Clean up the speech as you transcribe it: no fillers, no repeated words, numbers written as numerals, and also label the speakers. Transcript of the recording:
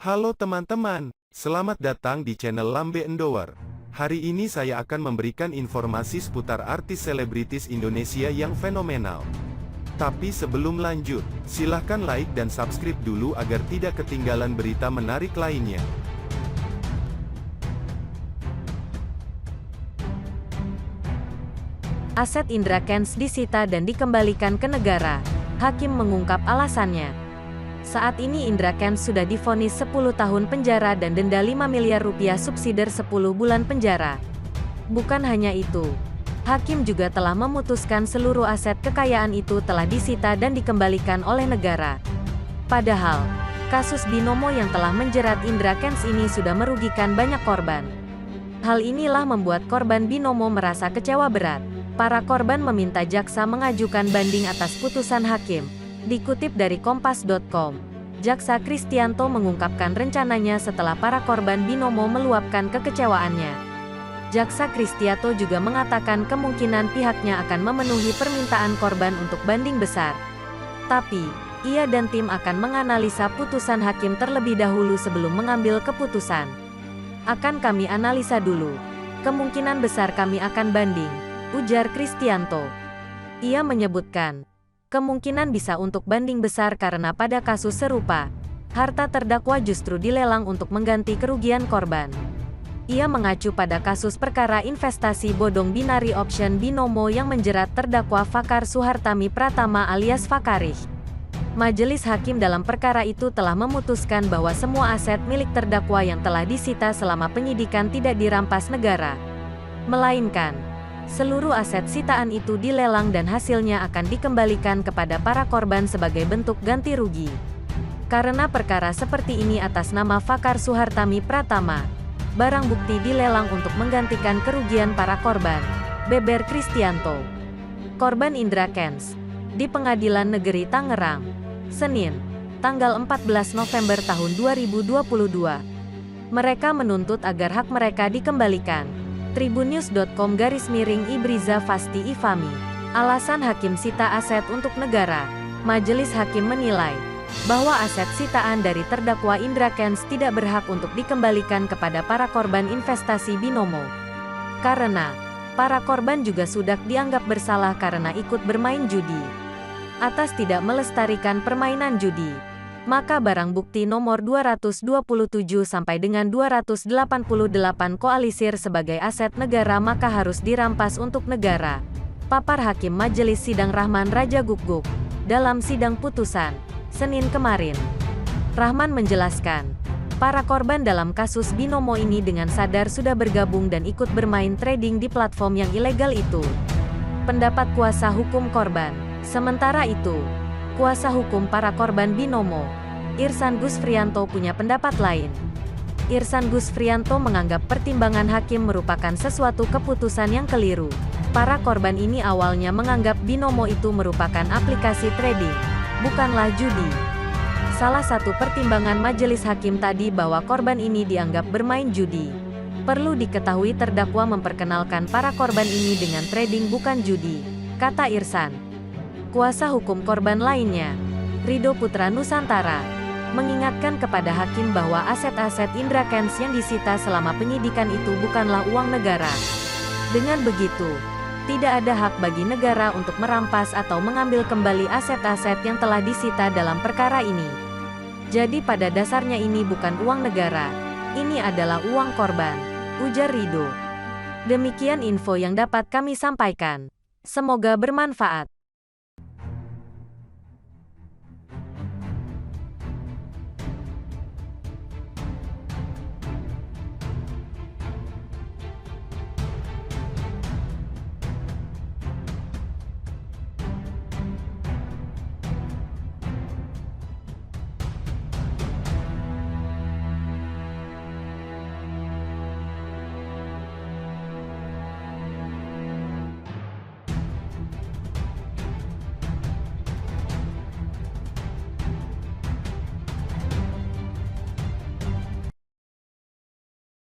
Speaker 1: Halo teman-teman, selamat datang di channel Lambe Endower. Hari ini saya akan memberikan informasi seputar artis selebritis Indonesia yang fenomenal. Tapi sebelum lanjut, silahkan like dan subscribe dulu agar tidak ketinggalan berita menarik lainnya.
Speaker 2: Aset Indra Kents disita dan dikembalikan ke negara. Hakim mengungkap alasannya. Saat ini Indra Kents sudah divonis 10 tahun penjara dan denda 5 miliar rupiah subsidiar 10 bulan penjara. Bukan hanya itu, hakim juga telah memutuskan seluruh aset kekayaan itu telah disita dan dikembalikan oleh negara. Padahal, kasus binomo yang telah menjerat Indra Kents ini sudah merugikan banyak korban. Hal inilah membuat korban binomo merasa kecewa berat. Para korban meminta jaksa mengajukan banding atas putusan hakim. Dikutip dari Kompas.com, Jaksa Kristianto mengungkapkan rencananya setelah para korban binomo meluapkan kekecewaannya. Jaksa Kristianto juga mengatakan kemungkinan pihaknya akan memenuhi permintaan korban untuk banding besar. Tapi, ia dan tim akan menganalisa putusan hakim terlebih dahulu sebelum mengambil keputusan. Akan kami analisa dulu. Kemungkinan besar kami akan banding, ujar Kristianto. Ia menyebutkan, kemungkinan bisa untuk banding besar karena pada kasus serupa, harta terdakwa justru dilelang untuk mengganti kerugian korban. Ia mengacu pada kasus perkara investasi bodong binary option binomo yang menjerat terdakwa Fakar Suhartami Pratama alias Fakarih. Majelis hakim dalam perkara itu telah memutuskan bahwa semua aset milik terdakwa yang telah disita selama penyidikan tidak dirampas negara, melainkan seluruh aset sitaan itu dilelang dan hasilnya akan dikembalikan kepada para korban sebagai bentuk ganti rugi. Karena perkara seperti ini atas nama Fakar Suhartami Pratama, barang bukti dilelang untuk menggantikan kerugian para korban, beber Kristianto. Korban Indra Kents di Pengadilan Negeri Tangerang, Senin, tanggal 14 November tahun 2022. Mereka menuntut agar hak mereka dikembalikan. Tribunnews.com/Ibriza Fasti Ifami. Alasan hakim sita aset untuk negara. Majelis hakim menilai bahwa aset sitaan dari terdakwa Indra Kents tidak berhak untuk dikembalikan kepada para korban investasi binomo. Karena para korban juga sudah dianggap bersalah karena ikut bermain judi. Atas tidak melestarikan permainan judi, maka barang bukti nomor 227 sampai dengan 288 koalisir sebagai aset negara maka harus dirampas untuk negara. Papar Hakim Majelis Sidang Rahman Raja Guguk dalam sidang putusan Senin kemarin. Rahman menjelaskan, para korban dalam kasus binomo ini dengan sadar sudah bergabung dan ikut bermain trading di platform yang ilegal itu. Pendapat kuasa hukum korban. Sementara itu, kuasa hukum para korban binomo, Irsan Gusfrianto punya pendapat lain. Irsan Gusfrianto menganggap pertimbangan hakim merupakan sesuatu keputusan yang keliru. Para korban ini awalnya menganggap binomo itu merupakan aplikasi trading, bukanlah judi. Salah satu pertimbangan majelis hakim tadi bahwa korban ini dianggap bermain judi. Perlu diketahui terdakwa memperkenalkan para korban ini dengan trading bukan judi, kata Irsan. Kuasa hukum korban lainnya, Rido Putra Nusantara, mengingatkan kepada hakim bahwa aset-aset Indra Kents yang disita selama penyidikan itu bukanlah uang negara. Dengan begitu, tidak ada hak bagi negara untuk merampas atau mengambil kembali aset-aset yang telah disita dalam perkara ini. Jadi pada dasarnya ini bukan uang negara, ini adalah uang korban, ujar Rido. Demikian info yang dapat kami sampaikan. Semoga bermanfaat.